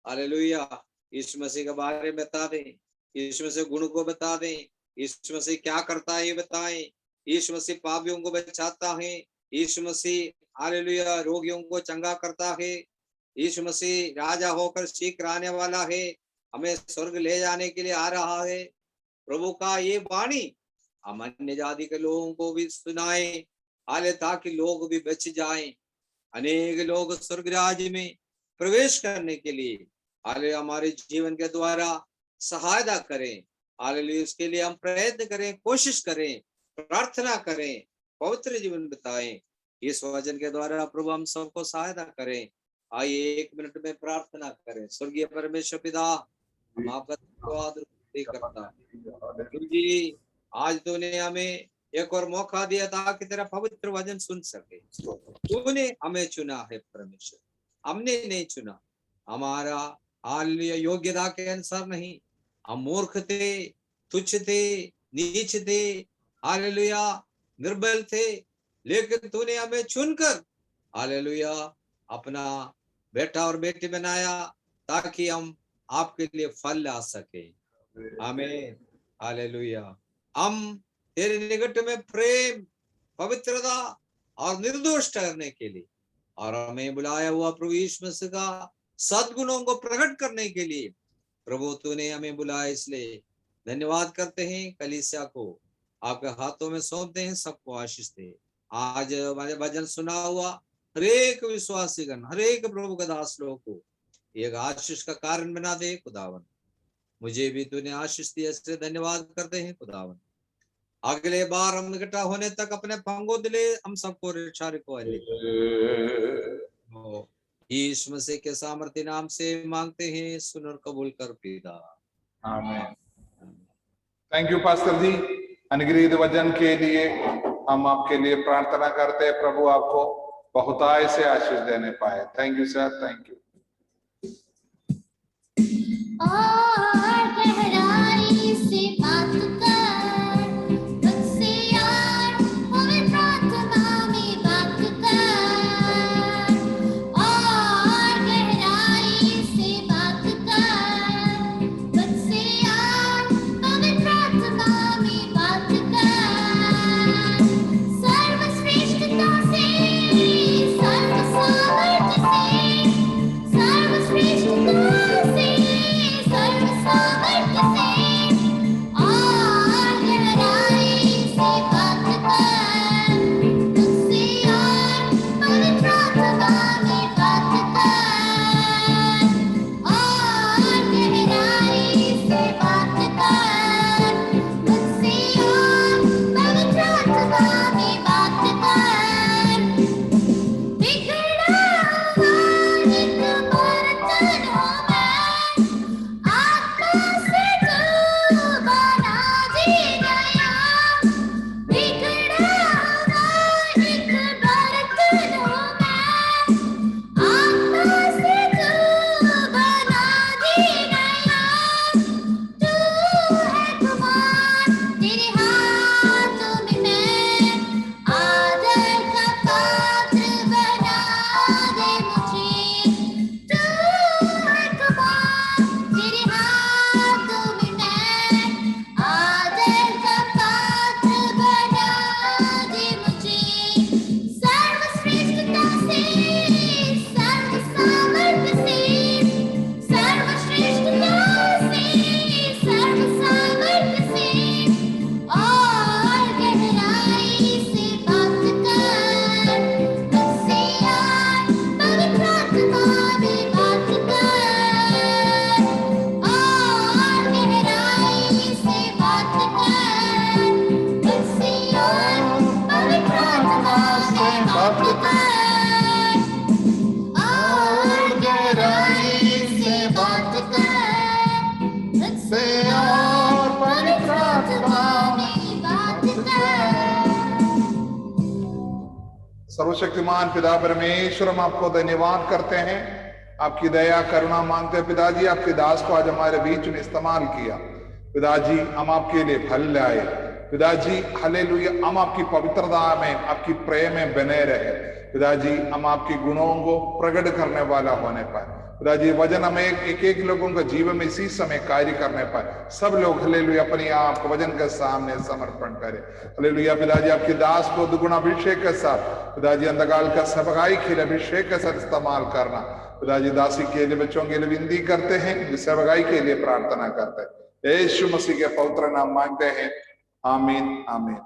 हालेलुया। यीशु मसीह के बारे में बता दें, यीशु मसीह गुण को बता दें, यीशु मसीह क्या करता है ये बताएं। यीशु मसीह पापियों को बचाता है, यीशु मसीह हालेलुया रोगियों को चंगा करता है, यीशु मसीह राजा होकर शीघ्र आने वाला है, हमें स्वर्ग ले जाने के लिए आ रहा है। प्रभु का ये वाणी हम अन्य जाति के लोगों को भी सुनाएं, हाले ताकि लोग भी बच जाएं, अनेक लोग स्वर्ग राज्य में प्रवेश करने के लिए हाले हमारे जीवन के द्वारा सहायता करें। हालेलुया इसके लिए हम प्रयत्न करें, कोशिश करें, प्रार्थना करें, पवित्र जीवन बिताएं। इस वचन के द्वारा प्रभु हम सबको सहायता करें। आइए 1 मिनट में प्रार्थना करें। स्वर्गीय परमेश्वर पिता, हम आपका धन्यवाद करता जी, आज तूने हमें एक और मौका दिया ताकि तेरा पवित्र वचन सुन सके। तूने हमें चुना है परमेश्वर, हमने नहीं चुना, हमारा हालेलुया योग्यता के अनुसार नहीं, हम मूर्ख थे, तुच्छ थे, नीच थे, हालेलुया निर्बल थे, लेकिन तूने हमें चुनकर हालेलुया अपना बेटा और बेटी बनाया ताकि हम आपके लिए फल ला सके। आमीन, हालेलुया। हम तेरे निकट में प्रेम, पवित्रता और निर्दोष ठहरने के लिए, और हमें बुलाया हुआ प्रभु यीशु मसीह का सद्गुणों को प्रकट करने के लिए प्रभु तूने हमें बुलाया, इसलिए धन्यवाद करते हैं। कलीसिया को आपके हाथों में सौंपते हैं, सबको आशीष दे। आज हमारे वचन सुना हुआ हर एक विश्वासीगण, हर एक प्रभु का दास लोगों को एक आशीष का कारण बना दे खुदावन। मुझे भी तूने आशीष दिया, इसलिए धन्यवाद करते हैं खुदावन। अगले बार हम इकट्ठा होने तक अपने पंगो दिले हम सबको रिचारे को यीशु मसीह के सामर्थ्य नाम से मांगते हैं, सुन और कबूल कर पिता। आमीन। थैंक यू पास्टर जी, अनुग्रहित वचन के लिए हम आपके लिए प्रार्थना करते हैं, प्रभु आपको बहुतायत से आशीष देने पाए। Thank you sir, thank you. और गहराई से बात कर मुझसे यार, पवित्र आत्मा में बात कर। और गहराई से बात कर मुझसे यार, पवित्र आत्मा में बात कर। सर्वश्रेष्ठता से, सर्व सामर्थ्य से, सर्वश्रेष्ठता से, सर्व सामर्थ्य से, और गहराई से बात कर मुझसे यार, पवित्र आत्मा में बात कर। और गहराई से बात कर मुझसे यार, पवित्र आत्मा में बात कर। बिगड़ा एक बर्तन हूँ मैं, आत्मा से तू बना दी गया। बिगड़ा एक बर्तन हूँ मैं, आत्मा से तू बना दी गया। तू है कुमार, तेरे हाथों में मैं आदर का पात्र बना दे मुझे। तू है कुमार, तेरे हाथों में मैं आदर का पात्र बना दे मुझे। सर्वश्रेष्ठता से, सर्व सामर्थ्य से, सर्वश्रेष्ठता से, सर्व सामर्थ्य से, और गहराई से बात कर मुझसे यार, पवित्र आत्मा में बात कर। और गहराई से बात कर मुझसे यार, पवित्र आत्मा में बात कर। और गहराई से बात कर मुझसे यार, पवित्र आत्मा में बात कर। सर्वशक्तिमान पिता परमेश्वर, हम आपको धन्यवाद करते हैं, आपकी दया करुणा मांगते हैं पिताजी। आपके दास को आज हमारे बीच में इस्तेमाल किया पिताजी, हम आपके लिए फल लाए पिताजी। हालेलुया, हम आपकी पवित्रता में, आपकी प्रेम में बने रहे पिताजी। हम आपके गुणों को प्रकट करने वाला होने पाए पिताजी। वचन हमें एक एक लोगों का जीवन में इसी समय कार्य करने पाए। सब लोग हालेलुया अपने आप को वचन के सामने समर्पण करें हालेलुया पिताजी। आपके दास को दुगुण अभिषेक के साथ पिताजी, अंधकाल का सबकाई खेल अभिषेक के साथ इस्तेमाल करना पिताजी। दासी के लिए, बच्चों के लिए विनती करते हैं, सेवकाई के लिए प्रार्थना करते हैं। यीशु मसीह के पवित्र नाम मांगते हैं, आमीन आमीन।